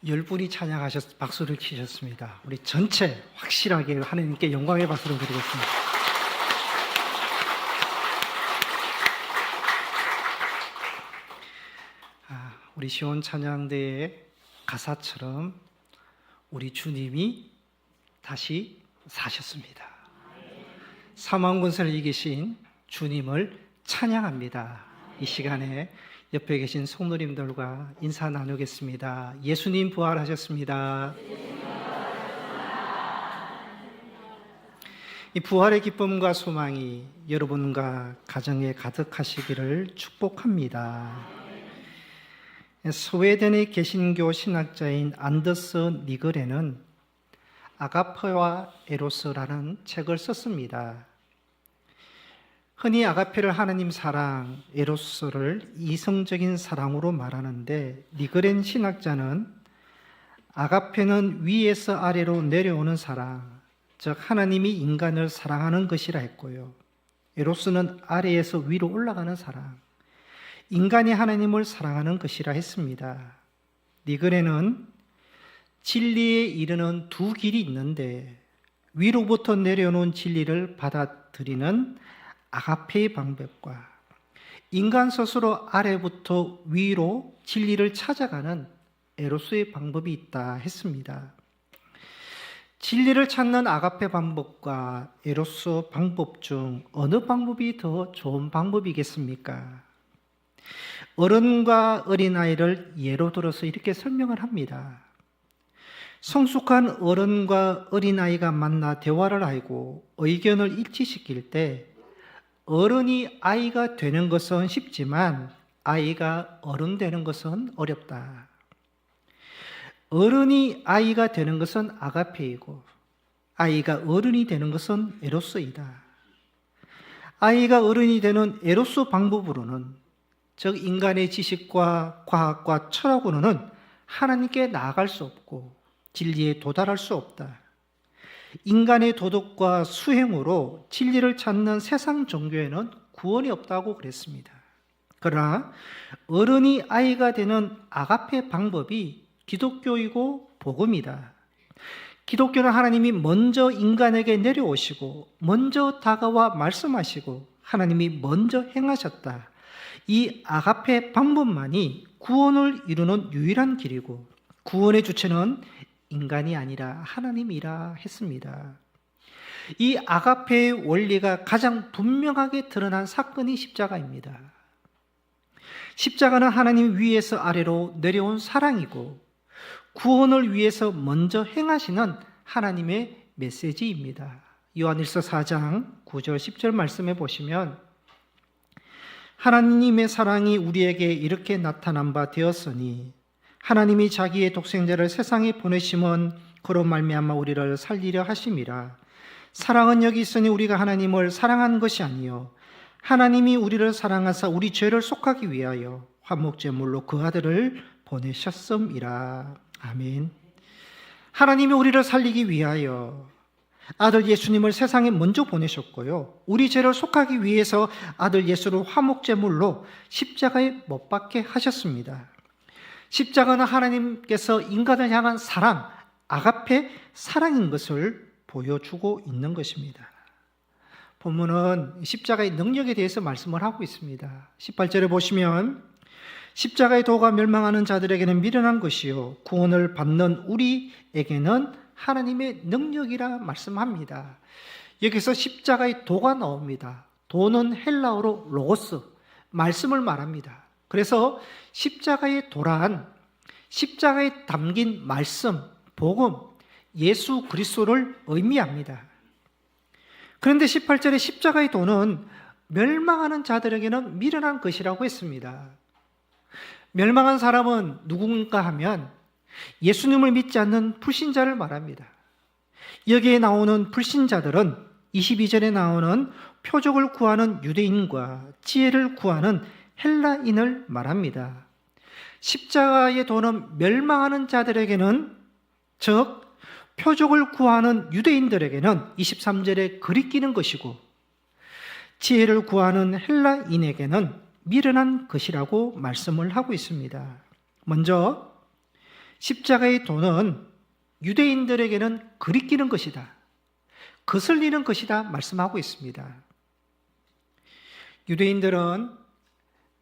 10분이 박수를 치셨습니다. 우리 전체 확실하게 하나님께 영광의 박수를 드리겠습니다. 우리 시온 찬양대의 가사처럼 우리 주님이 다시 사셨습니다. 사망 권세를 이기신 주님을 찬양합니다. 이 시간에 옆에 계신 성도님들과 인사 나누겠습니다. 예수님 부활하셨습니다. 이 부활의 기쁨과 소망이 여러분과 가정에 가득하시기를 축복합니다. 스웨덴의 개신교 신학자인 안더스 니글에는 아가페와 에로스라는 책을 썼습니다. 흔히 아가페를 하나님 사랑, 에로스를 이성적인 사랑으로 말하는데 니글엔 신학자는 아가페는 위에서 아래로 내려오는 사랑, 즉 하나님이 인간을 사랑하는 것이라 했고요. 에로스는 아래에서 위로 올라가는 사랑, 인간이 하나님을 사랑하는 것이라 했습니다. 니글에는 진리에 이르는 두 길이 있는데 위로부터 내려오는 진리를 받아들이는 아가페의 방법과 인간 스스로 아래부터 위로 진리를 찾아가는 에로스의 방법이 있다 했습니다. 진리를 찾는 아가페 방법과 에로스 방법 중 어느 방법이 더 좋은 방법이겠습니까? 어른과 어린아이를 예로 들어서 이렇게 설명을 합니다. 성숙한 어른과 어린아이가 만나 대화를 하고 의견을 일치시킬 때 어른이 아이가 되는 것은 쉽지만 아이가 어른 되는 것은 어렵다. 어른이 아이가 되는 것은 아가페이고 아이가 어른이 되는 것은 에로스이다. 아이가 어른이 되는 에로스 방법으로는, 즉 인간의 지식과 과학과 철학으로는 하나님께 나아갈 수 없고 진리에 도달할 수 없다. 인간의 도덕과 수행으로 진리를 찾는 세상 종교에는 구원이 없다고 그랬습니다. 그러나 어른이 아이가 되는 아가페 방법이 기독교이고 복음이다. 기독교는 하나님이 먼저 인간에게 내려오시고 먼저 다가와 말씀하시고 하나님이 먼저 행하셨다. 이 아가페 방법만이 구원을 이루는 유일한 길이고 구원의 주체는 인간이 아니라 하나님이라 했습니다. 이 아가페의 원리가 가장 분명하게 드러난 사건이 십자가입니다. 십자가는 하나님 위에서 아래로 내려온 사랑이고 구원을 위해서 먼저 행하시는 하나님의 메시지입니다. 요한일서 4장 9절 10절 말씀해 보시면 하나님의 사랑이 우리에게 이렇게 나타난 바 되었으니 하나님이 자기의 독생자를 세상에 보내심은 그로 말미암아 우리를 살리려 하심이라. 사랑은 여기 있으니 우리가 하나님을 사랑한 것이 아니요 하나님이 우리를 사랑하사 우리 죄를 속하기 위하여 화목제물로 그 아들을 보내셨음이라. 아멘. 하나님이 우리를 살리기 위하여 아들 예수님을 세상에 먼저 보내셨고요, 우리 죄를 속하기 위해서 아들 예수를 화목제물로 십자가에 못 박게 하셨습니다. 십자가는 하나님께서 인간을 향한 사랑, 아가페 사랑인 것을 보여주고 있는 것입니다. 본문은 십자가의 능력에 대해서 말씀을 하고 있습니다. 18절에 보시면 십자가의 도가 멸망하는 자들에게는 미련한 것이요 구원을 받는 우리에게는 하나님의 능력이라 말씀합니다. 여기서 십자가의 도가 나옵니다. 도는 헬라어로 로고스, 말씀을 말합니다. 그래서 십자가의 도란 십자가에 담긴 말씀, 복음, 예수 그리스도를 의미합니다. 그런데 18절에 십자가의 도는 멸망하는 자들에게는 미련한 것이라고 했습니다. 멸망한 사람은 누군가 하면 예수님을 믿지 않는 불신자를 말합니다. 여기에 나오는 불신자들은 22절에 나오는 표적을 구하는 유대인과 지혜를 구하는 헬라인을 말합니다. 십자가의 도는 멸망하는 자들에게는, 즉 표적을 구하는 유대인들에게는 23절에 그리끼는 것이고 지혜를 구하는 헬라인에게는 미련한 것이라고 말씀을 하고 있습니다. 먼저 십자가의 도는 유대인들에게는 그리끼는 것이다, 거슬리는 것이다 말씀하고 있습니다. 유대인들은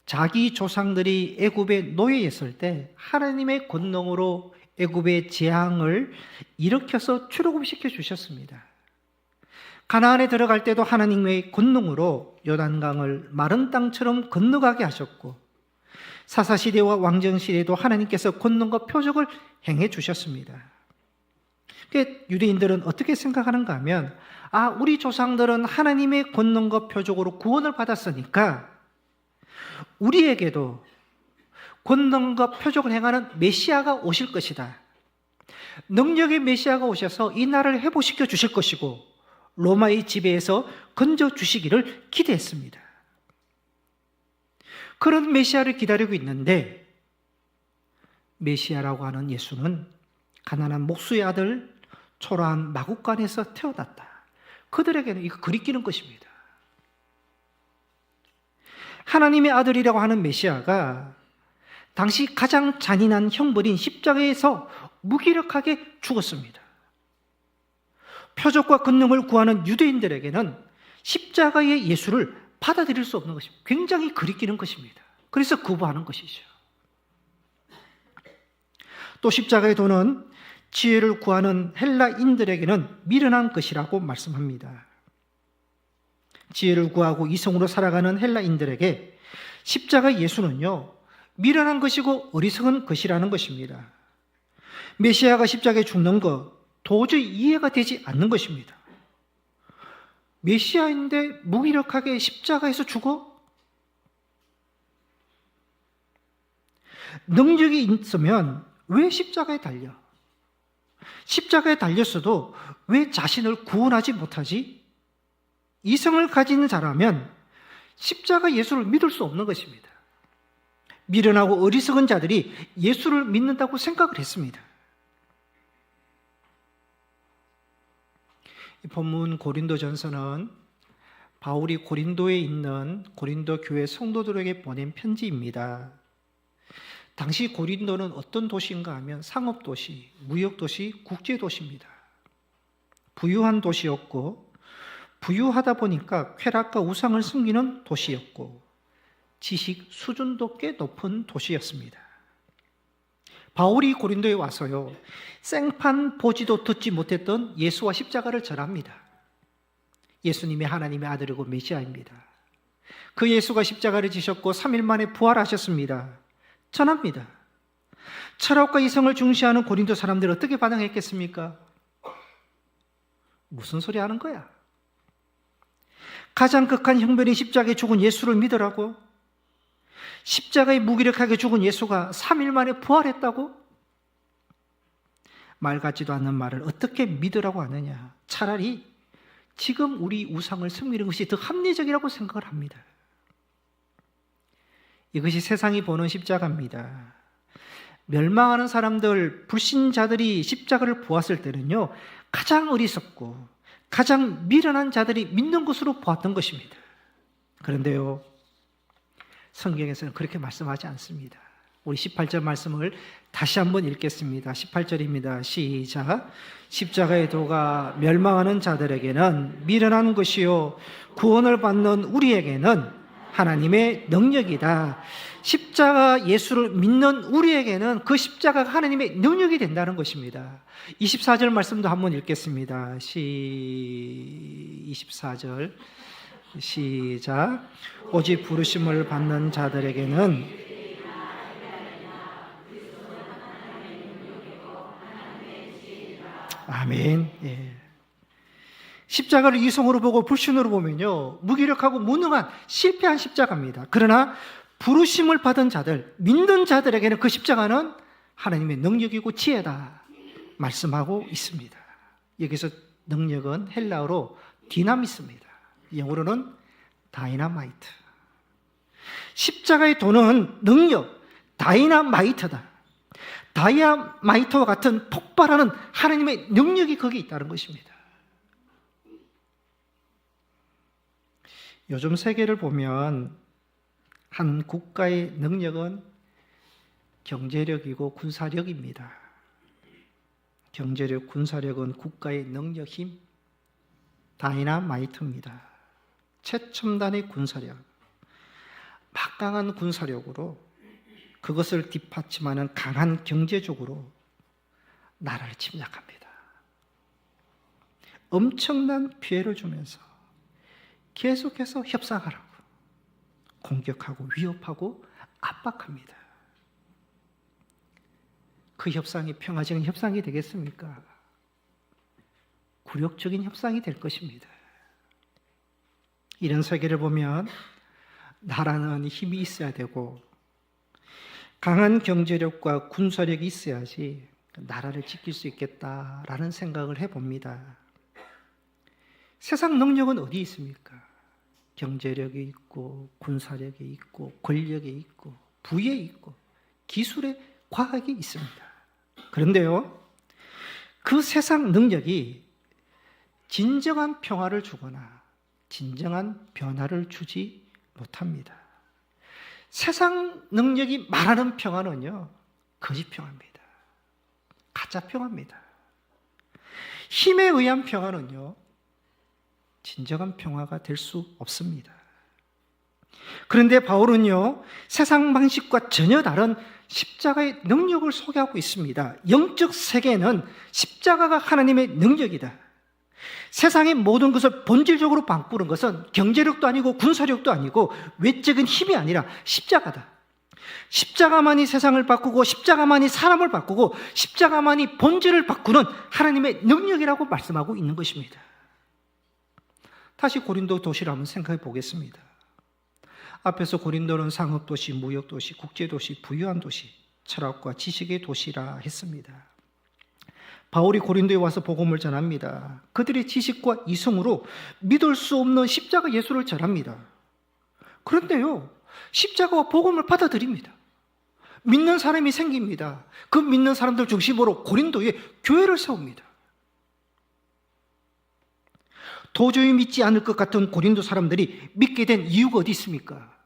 자기 조상들이 애굽에 노예 있을 때 하나님의 권능으로 애굽의 재앙을 일으켜서 출애굽시켜 주셨습니다. 가나안에 들어갈 때도 하나님의 권능으로 요단강을 마른 땅처럼 건너가게 하셨고, 사사시대와 왕정시대도 하나님께서 권능과 표적을 행해 주셨습니다. 유대인들은 어떻게 생각하는가 하면, 우리 조상들은 하나님의 권능과 표적으로 구원을 받았으니까 우리에게도 권능과 표적을 행하는 메시아가 오실 것이다, 능력의 메시아가 오셔서 이 나라를 회복시켜 주실 것이고 로마의 지배에서 건져 주시기를 기대했습니다. 그런 메시아를 기다리고 있는데, 메시아라고 하는 예수는 가난한 목수의 아들, 초라한 마구간에서 태어났다. 그들에게는 이거 그리끼는 것입니다. 하나님의 아들이라고 하는 메시아가 당시 가장 잔인한 형벌인 십자가에서 무기력하게 죽었습니다. 표적과 권능을 구하는 유대인들에게는 십자가의 예수를 받아들일 수 없는 것입니다. 굉장히 그리끼는 것입니다. 그래서 거부하는 것이죠. 또 십자가의 도는 지혜를 구하는 헬라인들에게는 미련한 것이라고 말씀합니다. 지혜를 구하고 이성으로 살아가는 헬라인들에게 십자가 예수는요, 미련한 것이고 어리석은 것이라는 것입니다. 메시아가 십자가에 죽는 것 도저히 이해가 되지 않는 것입니다. 메시아인데 무기력하게 십자가에서 죽어? 능력이 있으면 왜 십자가에 달려? 십자가에 달렸어도 왜 자신을 구원하지 못하지? 이성을 가지는 자라면 십자가 예수를 믿을 수 없는 것입니다. 미련하고 어리석은 자들이 예수를 믿는다고 생각을 했습니다. 이 본문 고린도전서는 바울이 고린도에 있는 고린도 교회 성도들에게 보낸 편지입니다. 당시 고린도는 어떤 도시인가 하면 상업도시, 무역도시, 국제도시입니다. 부유한 도시였고, 부유하다 보니까 쾌락과 우상을 숨기는 도시였고, 지식 수준도 꽤 높은 도시였습니다. 바울이 고린도에 와서요, 생판 보지도 듣지 못했던 예수와 십자가를 전합니다. 예수님이 하나님의 아들이고 메시아입니다. 그 예수가 십자가를 지셨고 3일 만에 부활하셨습니다. 전합니다. 철학과 이성을 중시하는 고린도 사람들이 어떻게 반응했겠습니까? 무슨 소리 하는 거야? 가장 극한 형벌인 십자가에 죽은 예수를 믿으라고? 십자가에 무기력하게 죽은 예수가 3일 만에 부활했다고? 말 같지도 않는 말을 어떻게 믿으라고 하느냐? 차라리 지금 우리 우상을 숨기는 것이 더 합리적이라고 생각을 합니다. 이것이 세상이 보는 십자가입니다. 멸망하는 사람들, 불신자들이 십자가를 보았을 때는요, 가장 어리석고 가장 미련한 자들이 믿는 것으로 보았던 것입니다. 그런데요, 성경에서는 그렇게 말씀하지 않습니다. 우리 18절 말씀을 다시 한번 읽겠습니다. 18절입니다. 시작. 십자가의 도가 멸망하는 자들에게는 미련한 것이요 구원을 받는 우리에게는 하나님의 능력이다. 십자가 예수를 믿는 우리에게는 그 십자가가 하나님의 능력이 된다는 것입니다. 24절 말씀도 한번 읽겠습니다. 24절 시작. 오직 부르심을 받는 자들에게는 아멘. 예. 십자가를 이성으로 보고 불신으로 보면요, 무기력하고 무능한 실패한 십자가입니다. 그러나 부르심을 받은 자들, 믿는 자들에게는 그 십자가는 하나님의 능력이고 지혜다 말씀하고 있습니다. 여기서 능력은 헬라어로 디나미스입니다. 영어로는 다이나마이트. 십자가의 도는 능력, 다이나마이트다. 다이아마이트와 같은 폭발하는 하나님의 능력이 거기 있다는 것입니다. 요즘 세계를 보면 한 국가의 능력은 경제력이고 군사력입니다. 경제력, 군사력은 국가의 능력, 힘, 다이나마이트입니다. 최첨단의 군사력, 막강한 군사력으로 그것을 뒷받침하는 강한 경제적으로 나라를 침략합니다. 엄청난 피해를 주면서 계속해서 협상하라고 공격하고 위협하고 압박합니다. 그 협상이 평화적인 협상이 되겠습니까? 굴욕적인 협상이 될 것입니다. 이런 세계를 보면 나라는 힘이 있어야 되고 강한 경제력과 군사력이 있어야지 나라를 지킬 수 있겠다라는 생각을 해봅니다. 세상 능력은 어디 있습니까? 경제력이 있고 군사력이 있고 권력이 있고 부에 있고 기술의 과학이 있습니다. 그런데요, 그 세상 능력이 진정한 평화를 주거나 진정한 변화를 주지 못합니다. 세상 능력이 말하는 평화는요, 거짓 평화입니다. 가짜 평화입니다. 힘에 의한 평화는요, 진정한 평화가 될 수 없습니다. 그런데 바울은요, 세상 방식과 전혀 다른 십자가의 능력을 소개하고 있습니다. 영적 세계는 십자가가 하나님의 능력이다. 세상의 모든 것을 본질적으로 바꾸는 것은 경제력도 아니고 군사력도 아니고 외적인 힘이 아니라 십자가다. 십자가만이 세상을 바꾸고 십자가만이 사람을 바꾸고 십자가만이 본질을 바꾸는 하나님의 능력이라고 말씀하고 있는 것입니다. 다시 고린도 도시를 한번 생각해 보겠습니다. 앞에서 고린도는 상업도시, 무역도시, 국제도시, 부유한 도시, 철학과 지식의 도시라 했습니다. 바울이 고린도에 와서 복음을 전합니다. 그들의 지식과 이성으로 믿을 수 없는 십자가 예수를 전합니다. 그런데요, 십자가와 복음을 받아들입니다. 믿는 사람이 생깁니다. 그 믿는 사람들 중심으로 고린도에 교회를 세웁니다. 도저히 믿지 않을 것 같은 고린도 사람들이 믿게 된 이유가 어디 있습니까?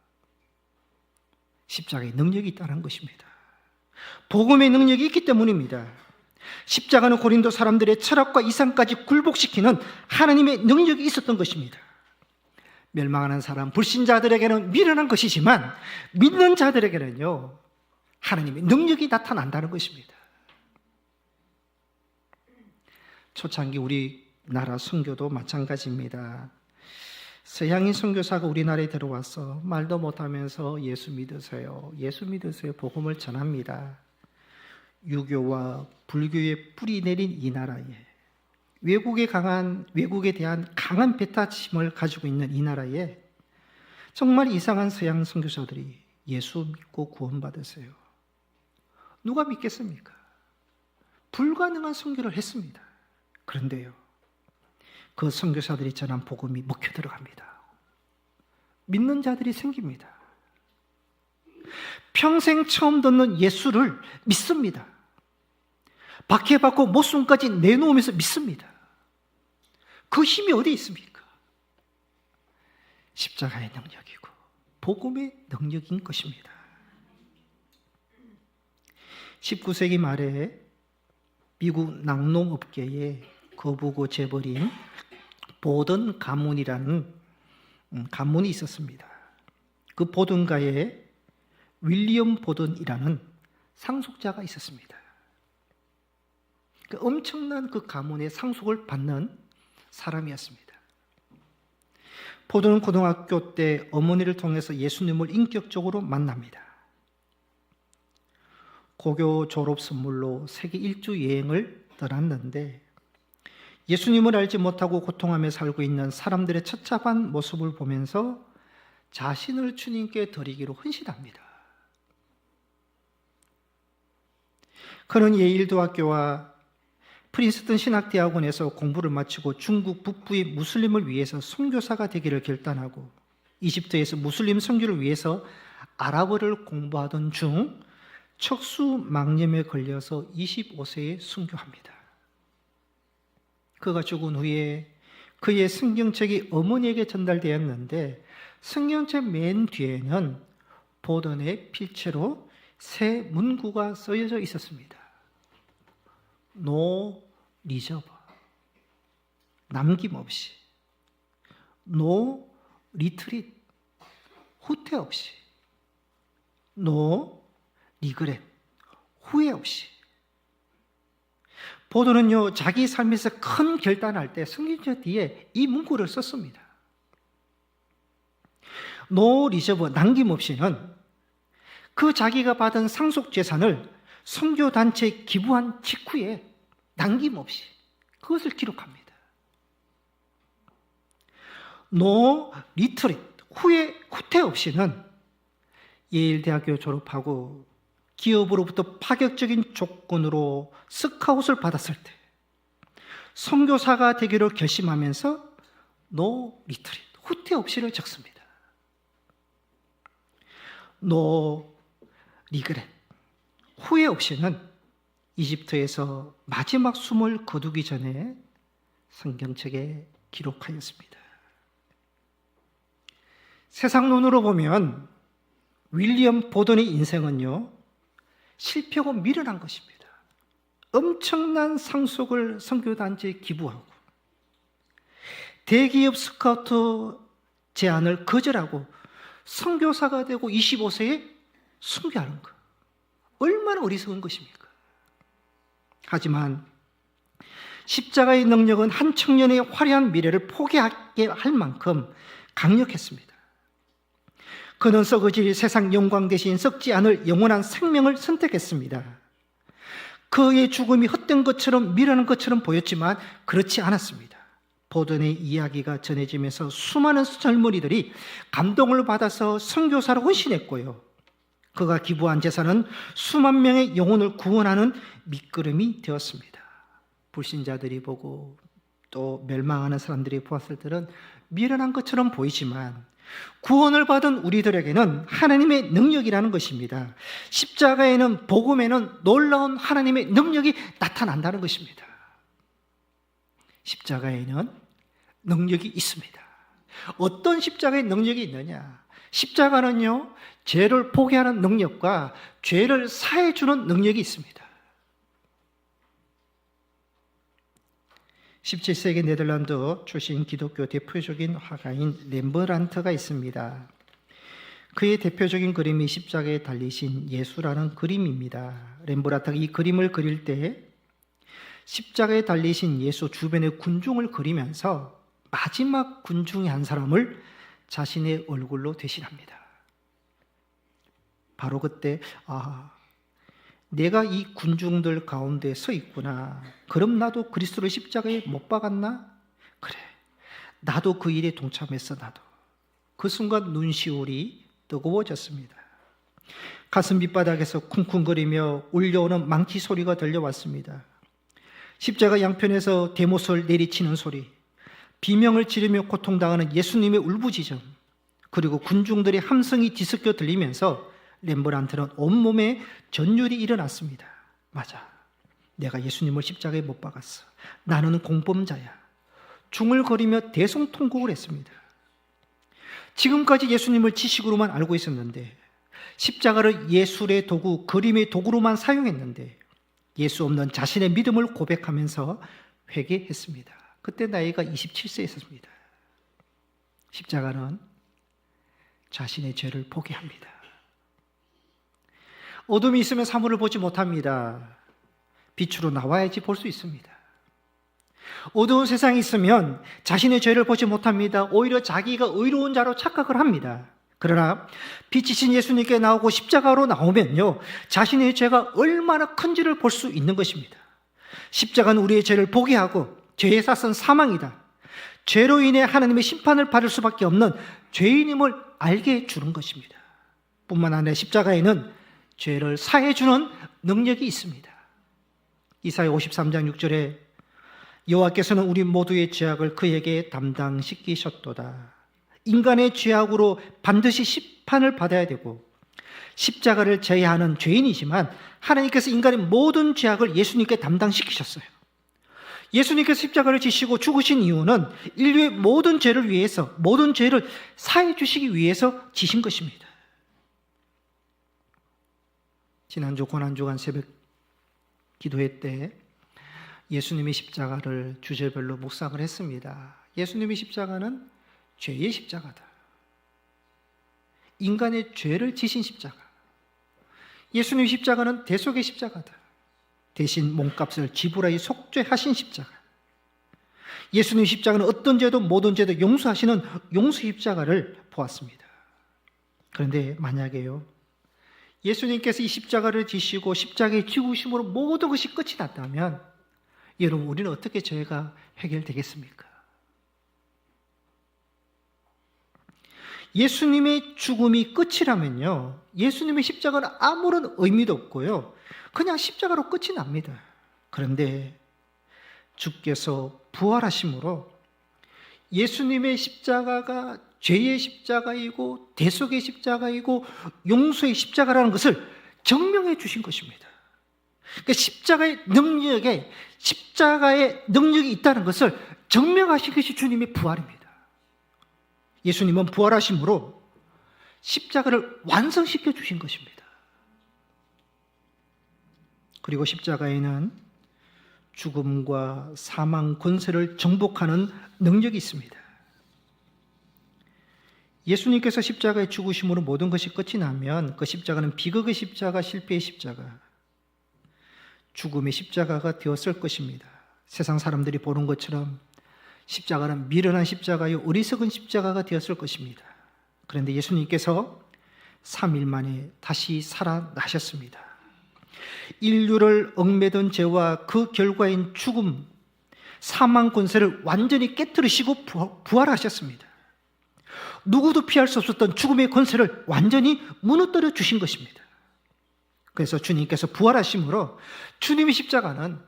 십자가의 능력이 있다는 것입니다. 복음의 능력이 있기 때문입니다. 십자가는 고린도 사람들의 철학과 이상까지 굴복시키는 하나님의 능력이 있었던 것입니다. 멸망하는 사람, 불신자들에게는 미련한 것이지만 믿는 자들에게는요, 하나님의 능력이 나타난다는 것입니다. 초창기 우리나라 선교도 마찬가지입니다. 서양인 선교사가 우리나라에 들어와서 말도 못하면서 예수 믿으세요, 예수 믿으세요 복음을 전합니다. 유교와 불교의 뿌리 내린 이 나라에 외국에 대한 강한 배타심을 가지고 있는 이 나라에 정말 이상한 서양 선교사들이 예수 믿고 구원받으세요. 누가 믿겠습니까? 불가능한 선교를 했습니다. 그런데요, 그 선교사들이 전한 복음이 먹혀 들어갑니다. 믿는 자들이 생깁니다. 평생 처음 듣는 예수를 믿습니다. 박해받고 목숨까지 내놓으면서 믿습니다. 그 힘이 어디 있습니까? 십자가의 능력이고 복음의 능력인 것입니다. 19세기 말에 미국 낙농업계에 거부고 재벌인 보던 가문이라는 가문이 있었습니다. 그 보던가에 윌리엄 보던이라는 상속자가 있었습니다. 그 엄청난 그 가문의 상속을 받는 사람이었습니다. 보던은 고등학교 때 어머니를 통해서 예수님을 인격적으로 만납니다. 고교 졸업 선물로 세계 일주 여행을 떠났는데 예수님을 알지 못하고 고통하며 살고 있는 사람들의 처참한 모습을 보면서 자신을 주님께 드리기로 헌신합니다. 그는 예일대학교와 프린스턴 신학대학원에서 공부를 마치고 중국 북부의 무슬림을 위해서 선교사가 되기를 결단하고 이집트에서 무슬림 선교를 위해서 아랍어를 공부하던 중 척수막염에 걸려서 25세에 순교합니다. 그가 죽은 후에 그의 성경책이 어머니에게 전달되었는데 성경책 맨 뒤에는 보던의 필체로 새 문구가 쓰여져 있었습니다. 노 리저브, 남김없이. 노 리트릿, 후퇴 없이. 노 리그렛, 후회 없이. 보도는요, 자기 삶에서 큰 결단할 때 승리자 뒤에 이 문구를 썼습니다. 노 리저브, 남김없이는 그 자기가 받은 상속 재산을 선교단체에 기부한 직후에 남김없이 그것을 기록합니다. 노 리트릿, 후퇴 없이는 예일대학교 졸업하고 기업으로부터 파격적인 조건으로 스카웃을 받았을 때 선교사가 되기로 결심하면서 노 리트릿, 후퇴 없이를 적습니다. 노 리그렛, 후회 없이는 이집트에서 마지막 숨을 거두기 전에 성경책에 기록하였습니다. 세상 눈으로 보면 윌리엄 보던의 인생은요, 실패하고 미련한 것입니다. 엄청난 상속을 선교단체에 기부하고 대기업 스카우트 제안을 거절하고 선교사가 되고 25세에 순교하는 것, 얼마나 어리석은 것입니까? 하지만 십자가의 능력은 한 청년의 화려한 미래를 포기하게 할 만큼 강력했습니다. 그는 썩어질 세상 영광 대신 썩지 않을 영원한 생명을 선택했습니다. 그의 죽음이 헛된 것처럼 미련한 것처럼 보였지만 그렇지 않았습니다. 보던의 이야기가 전해지면서 수많은 젊은이들이 감동을 받아서 선교사로 헌신했고요. 그가 기부한 재산은 수만 명의 영혼을 구원하는 밑거름이 되었습니다. 불신자들이 보고 또 멸망하는 사람들이 보았을 때는 미련한 것처럼 보이지만 구원을 받은 우리들에게는 하나님의 능력이라는 것입니다. 십자가에는, 복음에는 놀라운 하나님의 능력이 나타난다는 것입니다. 십자가에는 능력이 있습니다. 어떤 십자가의 능력이 있느냐? 십자가는요, 죄를 포기하는 능력과 죄를 사해주는 능력이 있습니다. 17세기 네덜란드 출신 기독교 대표적인 화가인 렘브란트가 있습니다. 그의 대표적인 그림이 십자가에 달리신 예수라는 그림입니다. 렘브란트가 이 그림을 그릴 때 십자가에 달리신 예수 주변의 군중을 그리면서 마지막 군중의 한 사람을 자신의 얼굴로 대신합니다. 바로 그때 내가 이 군중들 가운데 서 있구나. 그럼 나도 그리스도를 십자가에 못 박았나? 그래, 나도 그 일에 동참했어. 나도. 그 순간 눈시울이 뜨거워졌습니다. 가슴 밑바닥에서 쿵쿵거리며 울려오는 망치 소리가 들려왔습니다. 십자가 양편에서 대못을 내리치는 소리, 비명을 지르며 고통당하는 예수님의 울부짖음, 그리고 군중들의 함성이 뒤섞여 들리면서 렘브란트는 온몸에 전율이 일어났습니다. 맞아, 내가 예수님을 십자가에 못 박았어. 나는 공범자야. 중얼거리며 대성통곡을 했습니다. 지금까지 예수님을 지식으로만 알고 있었는데, 십자가를 예술의 도구, 그림의 도구로만 사용했는데 예수 없는 자신의 믿음을 고백하면서 회개했습니다. 그때 나이가 27세였습니다. 십자가는 자신의 죄를 포기합니다. 어둠이 있으면 사물을 보지 못합니다. 빛으로 나와야지 볼 수 있습니다. 어두운 세상이 있으면 자신의 죄를 보지 못합니다. 오히려 자기가 의로운 자로 착각을 합니다. 그러나 빛이신 예수님께 나오고 십자가로 나오면요, 자신의 죄가 얼마나 큰지를 볼 수 있는 것입니다. 십자가는 우리의 죄를 보게 하고 죄의 삭은 사망이다, 죄로 인해 하나님의 심판을 받을 수밖에 없는 죄인임을 알게 해주는 것입니다. 뿐만 아니라 십자가에는 죄를 사해주는 능력이 있습니다. 이사야 53장 6절에 여호와께서는 우리 모두의 죄악을 그에게 담당시키셨도다. 인간의 죄악으로 반드시 심판을 받아야 되고 십자가를 져야 하는 죄인이지만 하나님께서 인간의 모든 죄악을 예수님께 담당시키셨어요. 예수님께서 십자가를 지시고 죽으신 이유는 인류의 모든 죄를 위해서, 모든 죄를 사해 주시기 위해서 지신 것입니다. 지난주 고난주간 새벽 기도회 때 예수님의 십자가를 주제별로 묵상을 했습니다. 예수님의 십자가는 죄의 십자가다. 인간의 죄를 지신 십자가. 예수님의 십자가는 대속의 십자가다. 대신 몸값을 지불하여 속죄하신 십자가. 예수님의 십자가는 어떤 죄도 모든 죄도 용서하시는 용서 십자가를 보았습니다. 그런데 만약에요, 예수님께서 이 십자가를 지시고 십자가의 죽으심으로 모든 것이 끝이 났다면 여러분, 우리는 어떻게 죄가 해결되겠습니까? 예수님의 죽음이 끝이라면요, 예수님의 십자가는 아무런 의미도 없고요, 그냥 십자가로 끝이 납니다. 그런데 주께서 부활하심으로 예수님의 십자가가 죄의 십자가이고 대속의 십자가이고 용서의 십자가라는 것을 증명해 주신 것입니다. 그러니까 십자가의 능력이 있다는 것을 증명하신 것이 주님의 부활입니다. 예수님은 부활하심으로 십자가를 완성시켜 주신 것입니다. 그리고 십자가에는 죽음과 사망 권세를 정복하는 능력이 있습니다. 예수님께서 십자가에 죽으심으로 모든 것이 끝이 나면 그 십자가는 비극의 십자가, 실패의 십자가, 죽음의 십자가가 되었을 것입니다. 세상 사람들이 보는 것처럼 십자가는 미련한 십자가요, 어리석은 십자가가 되었을 것입니다. 그런데 예수님께서 3일 만에 다시 살아나셨습니다. 인류를 얽매던 죄와 그 결과인 죽음, 사망 권세를 완전히 깨뜨리시고 부활하셨습니다. 누구도 피할 수 없었던 죽음의 권세를 완전히 무너뜨려 주신 것입니다. 그래서 주님께서 부활하심으로 주님의 십자가는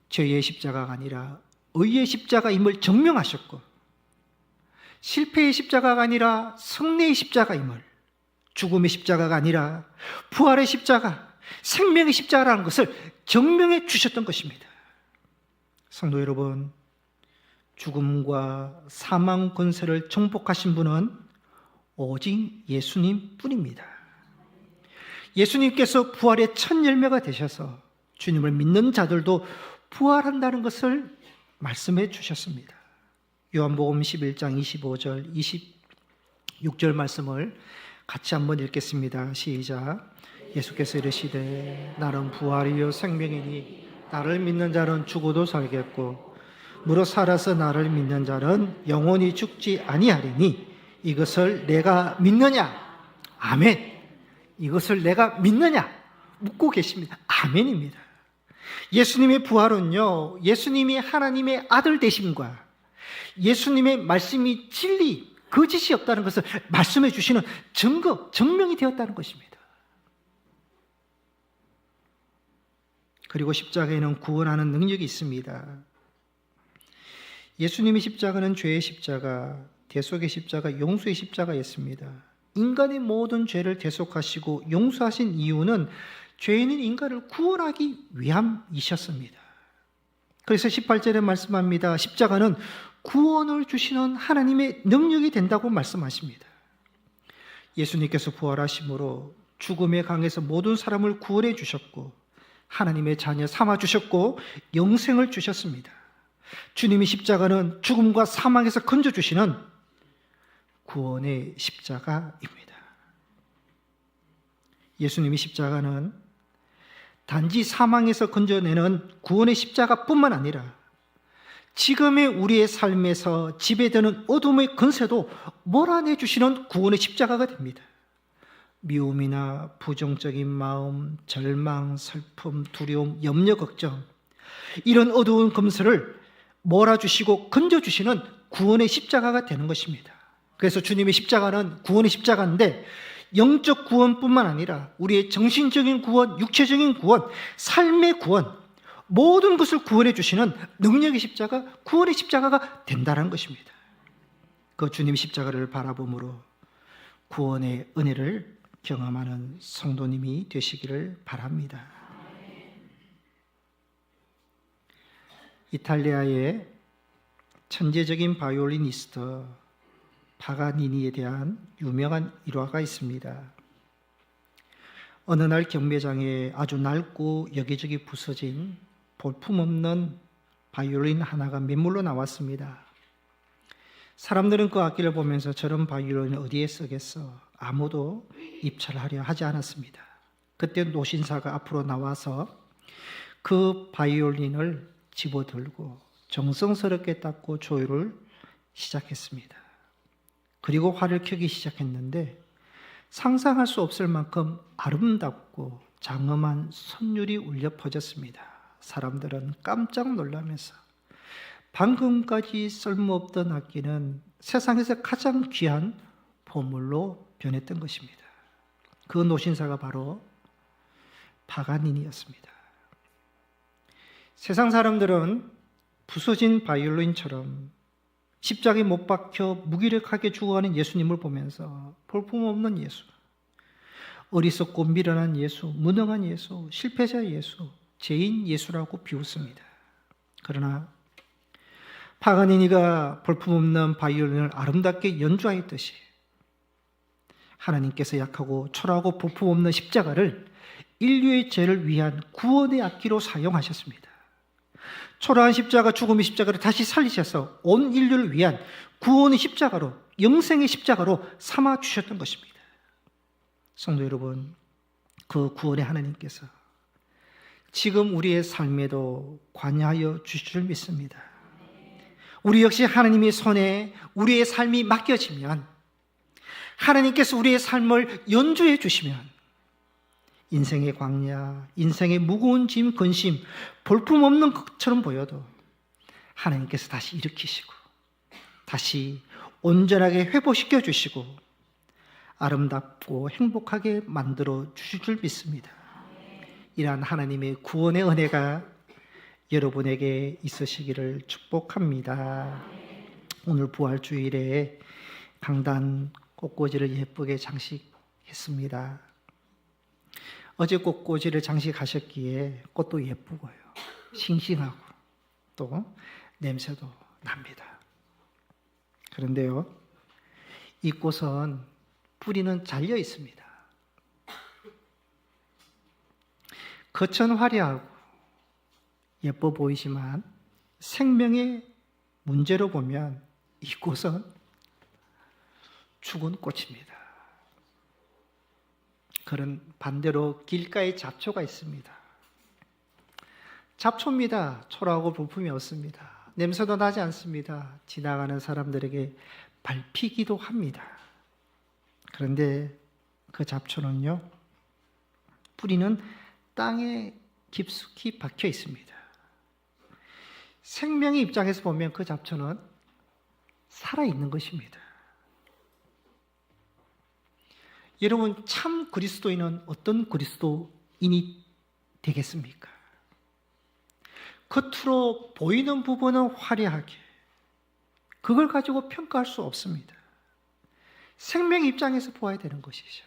죄의 십자가가 아니라 의의 십자가임을 증명하셨고, 실패의 십자가가 아니라 승리의 십자가임을, 죽음의 십자가가 아니라 부활의 십자가, 생명의 십자가라는 것을 증명해 주셨던 것입니다. 성도 여러분, 죽음과 사망 권세를 정복하신 분은 오직 예수님 뿐입니다. 예수님께서 부활의 첫 열매가 되셔서 주님을 믿는 자들도 부활한다는 것을 말씀해 주셨습니다. 요한복음 11장 25절, 26절 말씀을 같이 한번 읽겠습니다. 시작. 예수께서 이르시되 나는 부활이요 생명이니 나를 믿는 자는 죽어도 살겠고 무릇 살아서 나를 믿는 자는 영원히 죽지 아니하리니 이것을 내가 믿느냐? 아멘. 이것을 내가 믿느냐? 묻고 계십니다. 아멘입니다. 예수님의 부활은요, 예수님이 하나님의 아들 되심과 예수님의 말씀이 진리, 거짓이 없다는 것을 말씀해 주시는 증명이 되었다는 것입니다. 그리고 십자가에는 구원하는 능력이 있습니다. 예수님의 십자가는 죄의 십자가, 대속의 십자가, 용서의 십자가였습니다. 인간의 모든 죄를 대속하시고 용서하신 이유는 죄인인 인간을 구원하기 위함이셨습니다. 그래서 18절에 말씀합니다. 십자가는 구원을 주시는 하나님의 능력이 된다고 말씀하십니다. 예수님께서 부활하심으로 죽음의 강에서 모든 사람을 구원해 주셨고 하나님의 자녀 삼아 주셨고 영생을 주셨습니다. 주님의 십자가는 죽음과 사망에서 건져주시는 구원의 십자가입니다. 예수님의 십자가는 단지 사망에서 건져내는 구원의 십자가뿐만 아니라 지금의 우리의 삶에서 지배되는 어둠의 권세도 몰아내주시는 구원의 십자가가 됩니다. 미움이나 부정적인 마음, 절망, 슬픔, 두려움, 염려, 걱정, 이런 어두운 권세를 몰아주시고 건져주시는 구원의 십자가가 되는 것입니다. 그래서 주님의 십자가는 구원의 십자가인데 영적 구원뿐만 아니라 우리의 정신적인 구원, 육체적인 구원, 삶의 구원, 모든 것을 구원해 주시는 능력의 십자가, 구원의 십자가가 된다는 것입니다. 그 주님의 십자가를 바라봄으로 구원의 은혜를 경험하는 성도님이 되시기를 바랍니다. 이탈리아의 천재적인 바이올리니스트 파가니니에 대한 유명한 일화가 있습니다. 어느 날 경매장에 아주 낡고 여기저기 부서진 볼품없는 바이올린 하나가 맨물로 나왔습니다. 사람들은 그 악기를 보면서 저런 바이올린을 어디에 쓰겠어? 아무도 입찰하려 하지 않았습니다. 그때 노신사가 앞으로 나와서 그 바이올린을 집어들고 정성스럽게 닦고 조율을 시작했습니다. 그리고 활을 켜기 시작했는데 상상할 수 없을 만큼 아름답고 장엄한 선율이 울려 퍼졌습니다. 사람들은 깜짝 놀라면서 방금까지 쓸모없던 악기는 세상에서 가장 귀한 보물로 변했던 것입니다. 그 노신사가 바로 파가니니였습니다. 세상 사람들은 부서진 바이올린처럼 십자가에 못 박혀 무기력하게 죽어가는 예수님을 보면서 볼품없는 예수, 어리석고 미련한 예수, 무능한 예수, 실패자 예수, 죄인 예수라고 비웃습니다. 그러나 파가니니가 볼품없는 바이올린을 아름답게 연주하였듯이 하나님께서 약하고 초라하고 볼품없는 십자가를 인류의 죄를 위한 구원의 악기로 사용하셨습니다. 초라한 십자가, 죽음의 십자가를 다시 살리셔서 온 인류를 위한 구원의 십자가로, 영생의 십자가로 삼아 주셨던 것입니다. 성도 여러분, 그 구원의 하나님께서 지금 우리의 삶에도 관여하여 주실 줄 믿습니다. 우리 역시 하나님의 손에 우리의 삶이 맡겨지면 하나님께서 우리의 삶을 연주해 주시면 인생의 광야, 인생의 무거운 짐, 근심, 볼품없는 것처럼 보여도 하나님께서 다시 일으키시고 다시 온전하게 회복시켜 주시고 아름답고 행복하게 만들어 주실 줄 믿습니다. 이러한 하나님의 구원의 은혜가 여러분에게 있으시기를 축복합니다. 오늘 부활주일에 강단 꽃꽂이를 예쁘게 장식했습니다. 어제 꽃꽂이를 장식하셨기에 꽃도 예쁘고요, 싱싱하고 또 냄새도 납니다. 그런데요, 이 꽃은 뿌리는 잘려 있습니다. 겉은 화려하고 예뻐 보이지만 생명의 문제로 보면 이 꽃은 죽은 꽃입니다. 그런 반대로 길가에 잡초가 있습니다. 잡초입니다. 초라하고 볼품이 없습니다. 냄새도 나지 않습니다. 지나가는 사람들에게 밟히기도 합니다. 그런데 그 잡초는요, 뿌리는 땅에 깊숙이 박혀 있습니다. 생명의 입장에서 보면 그 잡초는 살아있는 것입니다. 여러분, 참 그리스도인은 어떤 그리스도인이 되겠습니까? 겉으로 보이는 부분은 화려하게, 그걸 가지고 평가할 수 없습니다. 생명의 입장에서 보아야 되는 것이죠.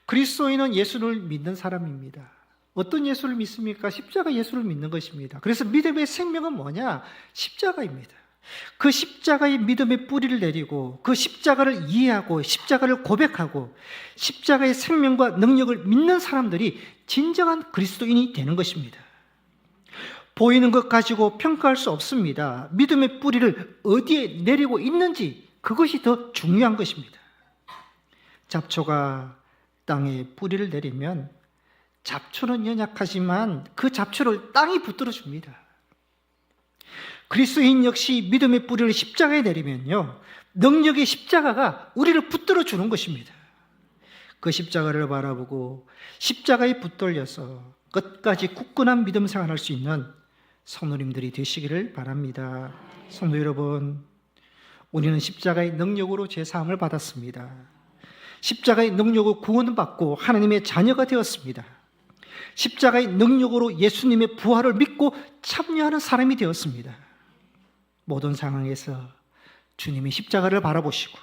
그리스도인은 예수를 믿는 사람입니다. 어떤 예수를 믿습니까? 십자가 예수를 믿는 것입니다. 그래서 믿음의 생명은 뭐냐? 십자가입니다. 그 십자가의 믿음의 뿌리를 내리고 그 십자가를 이해하고 십자가를 고백하고 십자가의 생명과 능력을 믿는 사람들이 진정한 그리스도인이 되는 것입니다. 보이는 것 가지고 평가할 수 없습니다. 믿음의 뿌리를 어디에 내리고 있는지, 그것이 더 중요한 것입니다. 잡초가 땅에 뿌리를 내리면 잡초는 연약하지만 그 잡초를 땅이 붙들어 줍니다. 그리스도인 역시 믿음의 뿌리를 십자가에 내리면요, 능력의 십자가가 우리를 붙들어 주는 것입니다. 그 십자가를 바라보고 십자가에 붙들려서 끝까지 굳건한 믿음 생활할 수 있는 성도님들이 되시기를 바랍니다. 성도 여러분, 우리는 십자가의 능력으로 죄사함을 받았습니다. 십자가의 능력으로 구원을 받고 하나님의 자녀가 되었습니다. 십자가의 능력으로 예수님의 부활을 믿고 참여하는 사람이 되었습니다. 모든 상황에서 주님의 십자가를 바라보시고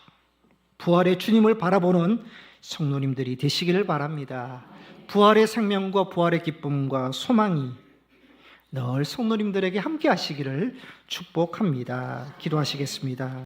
부활의 주님을 바라보는 성도님들이 되시기를 바랍니다. 부활의 생명과 부활의 기쁨과 소망이 늘 성도님들에게 함께 하시기를 축복합니다. 기도하시겠습니다.